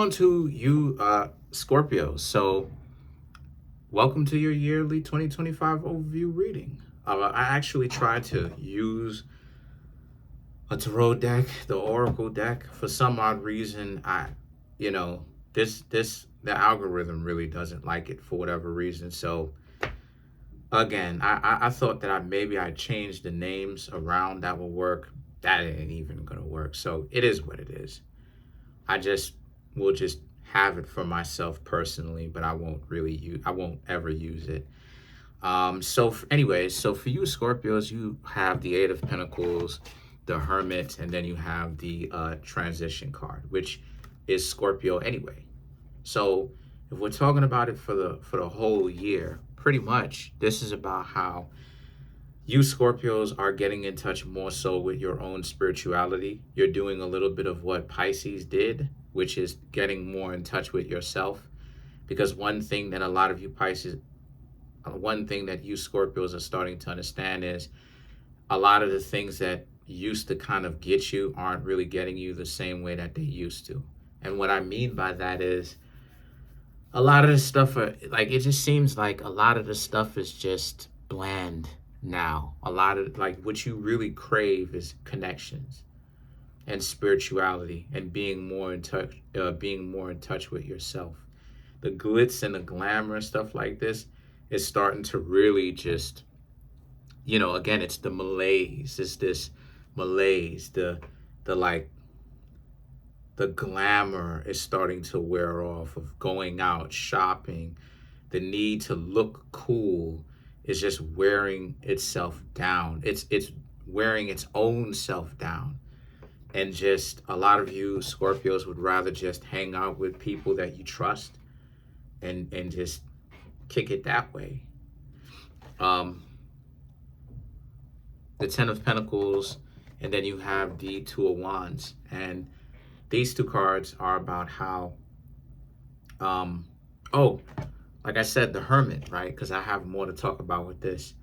On to you, Scorpio. So, welcome to your yearly 2025 overview reading. I actually tried to use a tarot deck, the Oracle deck. For some odd reason, you know, the algorithm really doesn't like it for whatever reason. So, again, I thought that maybe I changed the names around that will work. That ain't even gonna work. So, it is what it is. I just will just have it for myself personally, but I won't ever use it. Anyways, so for you Scorpios, you have the Eight of Pentacles, the Hermit, and then you have the Transition card, which is Scorpio anyway. So if we're talking about it for the whole year, pretty much this is about how you Scorpios are getting in touch more so with your own spirituality. You're doing a little bit of what Pisces did, which is getting more in touch with yourself. Because one thing that a lot of you Pisces, one thing that you Scorpios are starting to understand is a lot of the things that used to kind of get you aren't really getting you the same way that they used to. And what I mean by that is a lot of this stuff, like, it just seems like a lot of the stuff is just bland now. A lot of, like, what you really crave is connections and spirituality and being more in touch with yourself. The glitz and the glamour and stuff like this is starting to really just, again, it's the malaise. It's this malaise. The glamour is starting to wear off of going out shopping. The need to look cool is just wearing itself down. It's wearing its own self down. And just a lot of you Scorpios would rather just hang out with people that you trust and just kick it that way. The Ten of Pentacles, and then you have the Two of Wands. And these two cards are about how, like I said, the Hermit, right? Because I have more to talk about with this.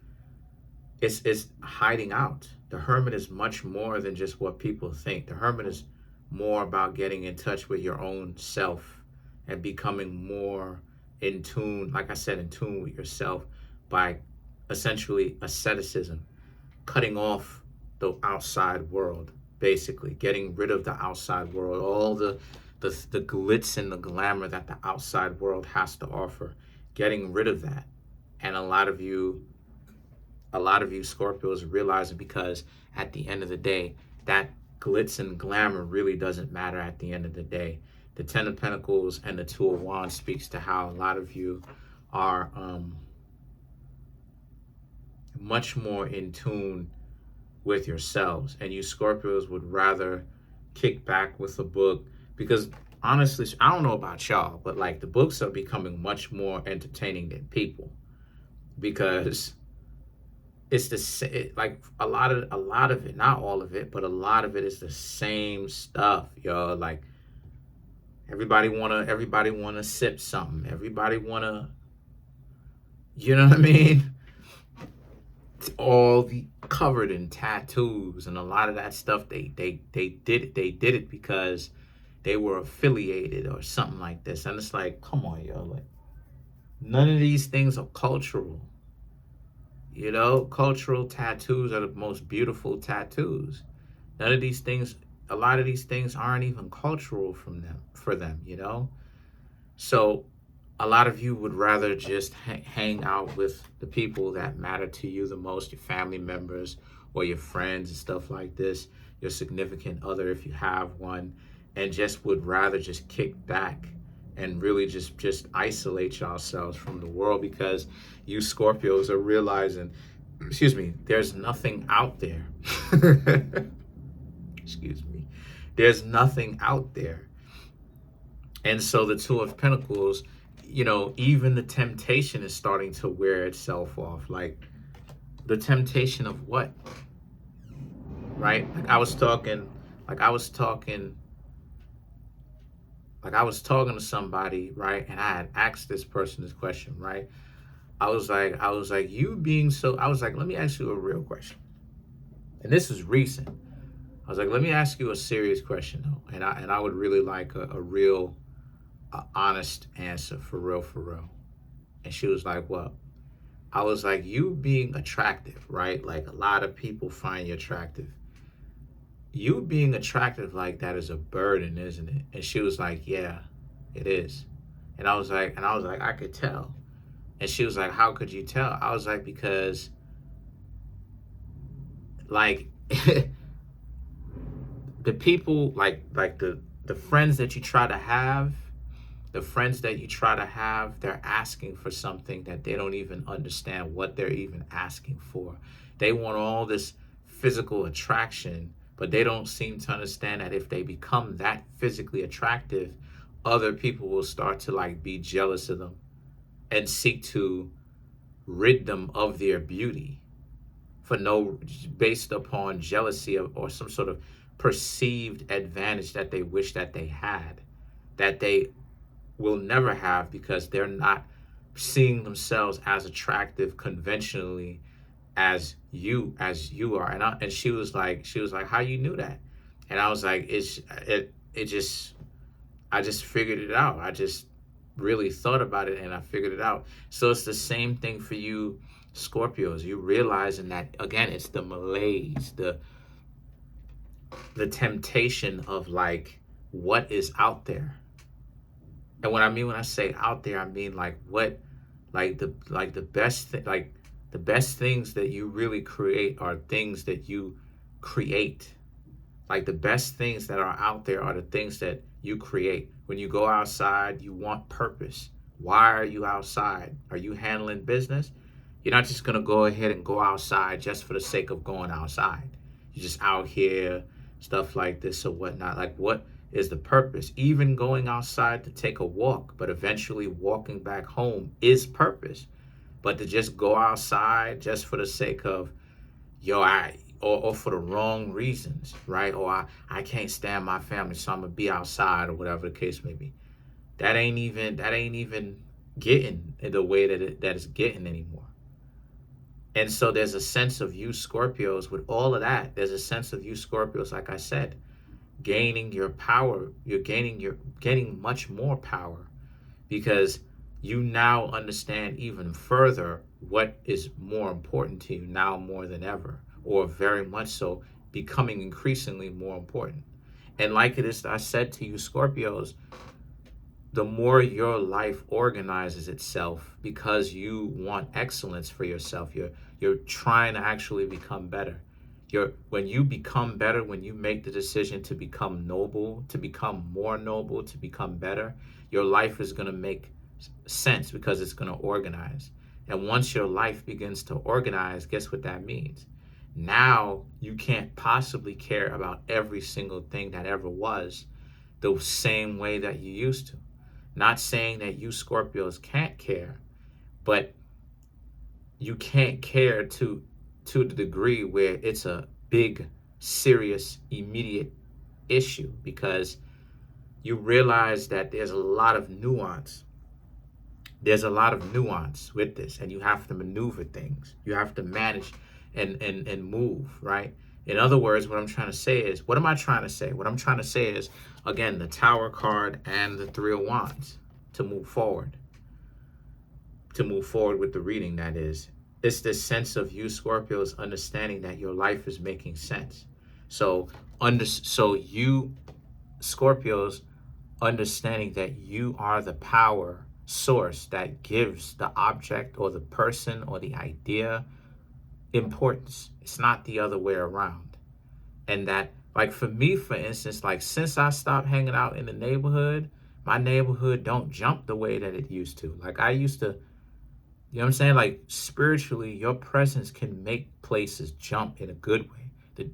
It's hiding out. The Hermit is much more than just what people think. The Hermit is more about getting in touch with your own self and becoming more in tune, like I said, in tune with yourself by essentially asceticism, cutting off the outside world, basically getting rid of the outside world, all the glitz and the glamour that the outside world has to offer, getting rid of that. And a lot of you Scorpios realizing, because at the end of the day, that glitz and glamour really doesn't matter at the end of the day. The Ten of Pentacles and the Two of Wands speaks to how a lot of you are much more in tune with yourselves. And you Scorpios would rather kick back with a book, because honestly, I don't know about y'all, but like, the books are becoming much more entertaining than people, because it's like a lot of it, not all of it, but a lot of it is the same stuff, yo. Like, everybody wanna sip something. Everybody wanna, you know what I mean? It's all covered in tattoos, and a lot of that stuff they did it because they were affiliated or something like this. And it's like, come on, yo, like, none of these things are cultural. Cultural tattoos are the most beautiful tattoos. None of these things, a lot of these things aren't even cultural for them. So a lot of you would rather just hang out with the people that matter to you the most, your family members or your friends and stuff like this, your significant other if you have one, and just would rather just kick back and really just isolate yourselves from the world, because you Scorpios are realizing, there's nothing out there. There's nothing out there. And so the Two of Pentacles, even the temptation is starting to wear itself off. Like, the temptation of what? Right? Like I was talking to somebody, right? And I had asked this person this question, right? I was like, you being so, I was like, let me ask you a real question. And this is recent. I was like, let me ask you a serious question though. And I would really like a real an honest answer, for real, for real. And she was like, well, I was like, you being attractive, right? Like a lot of people find you attractive. You being attractive like that is a burden, isn't it? And she was like, yeah, it is. And I was like, I could tell. And she was like, how could you tell? I was like, because like the people like the friends that you try to have, they're asking for something that they don't even understand what they're even asking for. They want all this physical attraction, but they don't seem to understand that if they become that physically attractive, other people will start to like be jealous of them and seek to rid them of their beauty for no based upon jealousy or some sort of perceived advantage that they wish that they had, that they will never have, because they're not seeing themselves as attractive conventionally as you are. And she was like, how you knew that? And I was like, it just, I just figured it out. I just really thought about it and I figured it out. So it's the same thing for you Scorpios. You realizing that, again, it's the malaise, the temptation of like what is out there. And what I mean when I say out there, I mean like what, like the best like the best things that you really create are things that you create. Like the best things that are out there are the things that you create. When you go outside, you want purpose. Why are you outside? Are you handling business? You're not just gonna go ahead and go outside just for the sake of going outside. You're just out here, stuff like this or whatnot. Like, what is the purpose? Even going outside to take a walk, but eventually walking back home is purpose. But to just go outside just for the sake of, or for the wrong reasons, right? Or I can't stand my family, so I'm gonna be outside, or whatever the case may be. That ain't even getting in the way that it's getting anymore. And so there's a sense of you Scorpios with all of that. There's a sense of you Scorpios, like I said, gaining your power. You're gaining much more power, because you now understand even further what is more important to you now more than ever, or very much so, becoming increasingly more important. And like it is, I said to you Scorpios, the more your life organizes itself because you want excellence for yourself, you're trying to actually become better. When you become better, when you make the decision to become noble, to become more noble, to become better, your life is going to make sense because it's going to organize. And once your life begins to organize, guess what that means? Now you can't possibly care about every single thing that ever was the same way that you used to. Not saying that you Scorpios can't care, but you can't care to the degree where it's a big, serious, immediate issue, because you realize that there's a lot of nuance. There's a lot of nuance with this, and you have to maneuver things. You have to manage and move, right? In other words, what I'm trying to say is, what am I trying to say? What I'm trying to say is, again, the Tower card and the Three of Wands, to move forward with the reading, that is. It's this sense of you Scorpios understanding that your life is making sense. So you Scorpios understanding that you are the power source that gives the object or the person or the idea importance. It's not the other way around. And that, like for me, for instance, like since I stopped hanging out in the neighborhood, my neighborhood don't jump the way that it used to. Like I used to, you know what I'm saying? Like spiritually, your presence can make places jump in a good way. The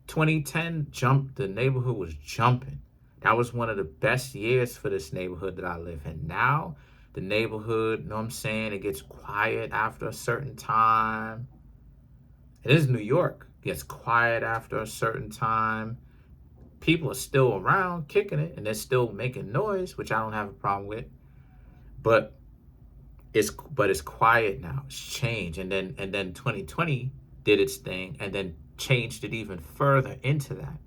2010 jump, the neighborhood was jumping. That was one of the best years for this neighborhood that I live in. Now, the neighborhood, you know what I'm saying, it gets quiet after a certain time. It is New York. It gets quiet after a certain time. People are still around kicking it, and they're still making noise, which I don't have a problem with. But it's quiet now. It's changed. And then 2020 did its thing and then changed it even further into that.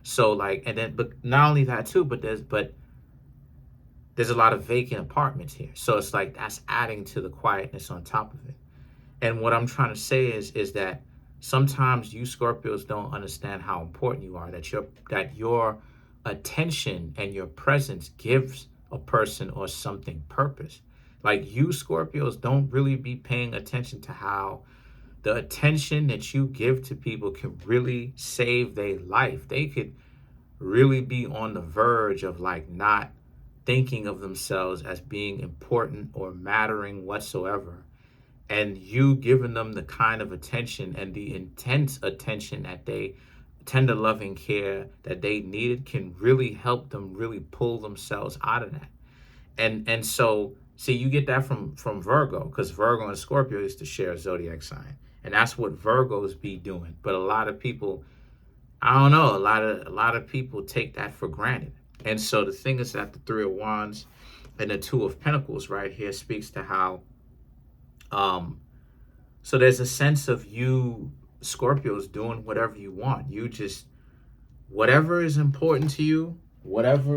So like, and then, but not only that too, but there's a lot of vacant apartments here. So it's like that's adding to the quietness on top of it. And what I'm trying to say is that sometimes you Scorpios don't understand how important you are, that your attention and your presence gives a person or something purpose. Like you Scorpios don't really be paying attention to how the attention that you give to people can really save their life. They could really be on the verge of like not thinking of themselves as being important or mattering whatsoever. And you giving them the kind of attention and the intense attention that they, tender loving care that they needed, can really help them really pull themselves out of that. And so see, you get that from Virgo, because Virgo and Scorpio used to share a zodiac sign, and that's what Virgos be doing. But a lot of people, I don't know, a lot of people take that for granted. And so the thing is that the Three of Wands and the Two of Pentacles right here speaks to how so there's a sense of you Scorpios doing whatever you want. You just, whatever is important to you, whatever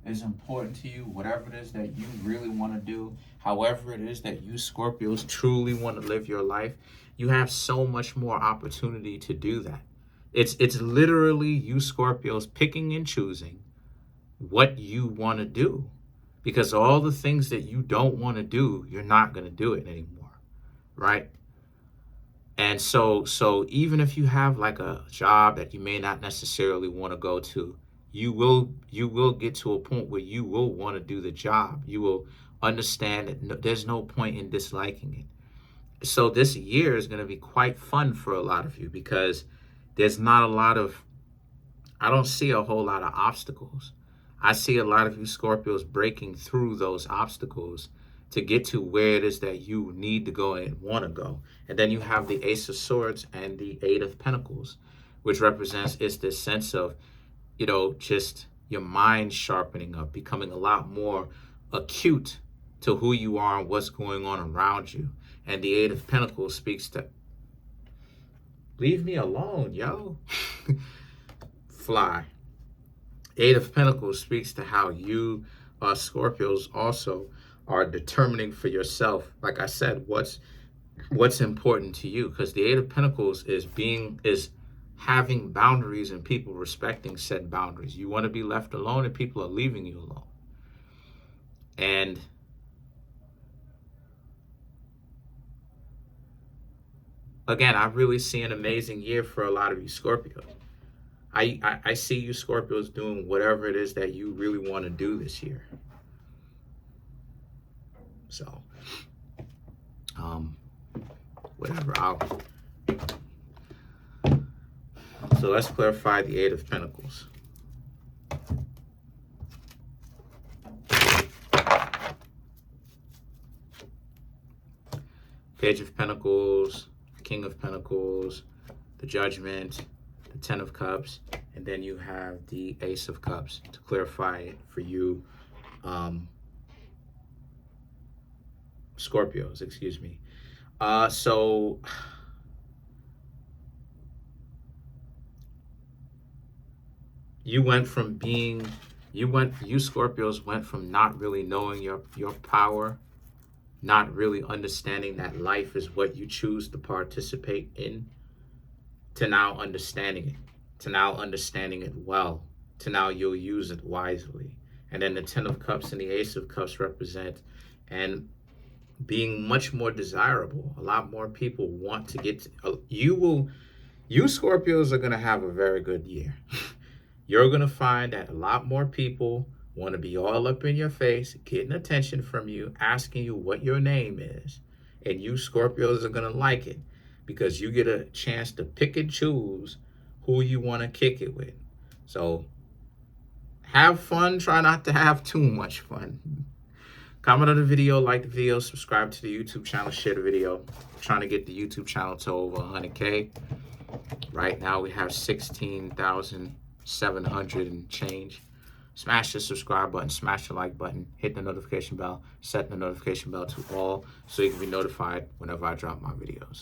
is important to you, whatever it is that you really want to do, however it is that you Scorpios truly want to live your life, you have so much more opportunity to do that. It's literally you Scorpios picking and choosing what you want to do, because all the things that you don't want to do, you're not going to do it anymore, right? And so even if you have like a job that you may not necessarily want to go to, you will get to a point where you will want to do the job. You will understand that there's no point in disliking it. So this year is going to be quite fun for a lot of you, because there's not a lot of, I don't see a whole lot of obstacles. I see a lot of you Scorpios breaking through those obstacles to get to where it is that you need to go and want to go. And then you have the Ace of Swords and the Eight of Pentacles, which represents is this sense of, you know, just your mind sharpening up, becoming a lot more acute to who you are and what's going on around you. And the Eight of Pentacles speaks to, leave me alone, yo. Fly. Eight of Pentacles speaks to how you Scorpios also are determining for yourself, like I said, what's important to you. Because the Eight of Pentacles is having boundaries and people respecting said boundaries. You want to be left alone and people are leaving you alone. And again, I really see an amazing year for a lot of you Scorpios. I see you Scorpios doing whatever it is that you really want to do this year. So, whatever. So let's clarify the Eight of Pentacles. Page of Pentacles, King of Pentacles, the Judgment, the Ten of Cups, and then you have the Ace of Cups to clarify it for you Scorpios, excuse me. So you Scorpios went from not really knowing your power, not really understanding that life is what you choose to participate in, to now understanding it, to now understanding it well, to now you'll use it wisely. And then the Ten of Cups and the Ace of Cups represent and being much more desirable. A lot more people want to get to, you Scorpios are going to have a very good year. You're going to find that a lot more people want to be all up in your face, getting attention from you, asking you what your name is. And you Scorpios are going to like it, because you get a chance to pick and choose who you want to kick it with. So have fun. Try not to have too much fun. Comment on the video, like the video, subscribe to the YouTube channel, share the video. I'm trying to get the YouTube channel to over 100K. Right now we have 16,700 and change. Smash the subscribe button, smash the like button, hit the notification bell, set the notification bell to all so you can be notified whenever I drop my videos.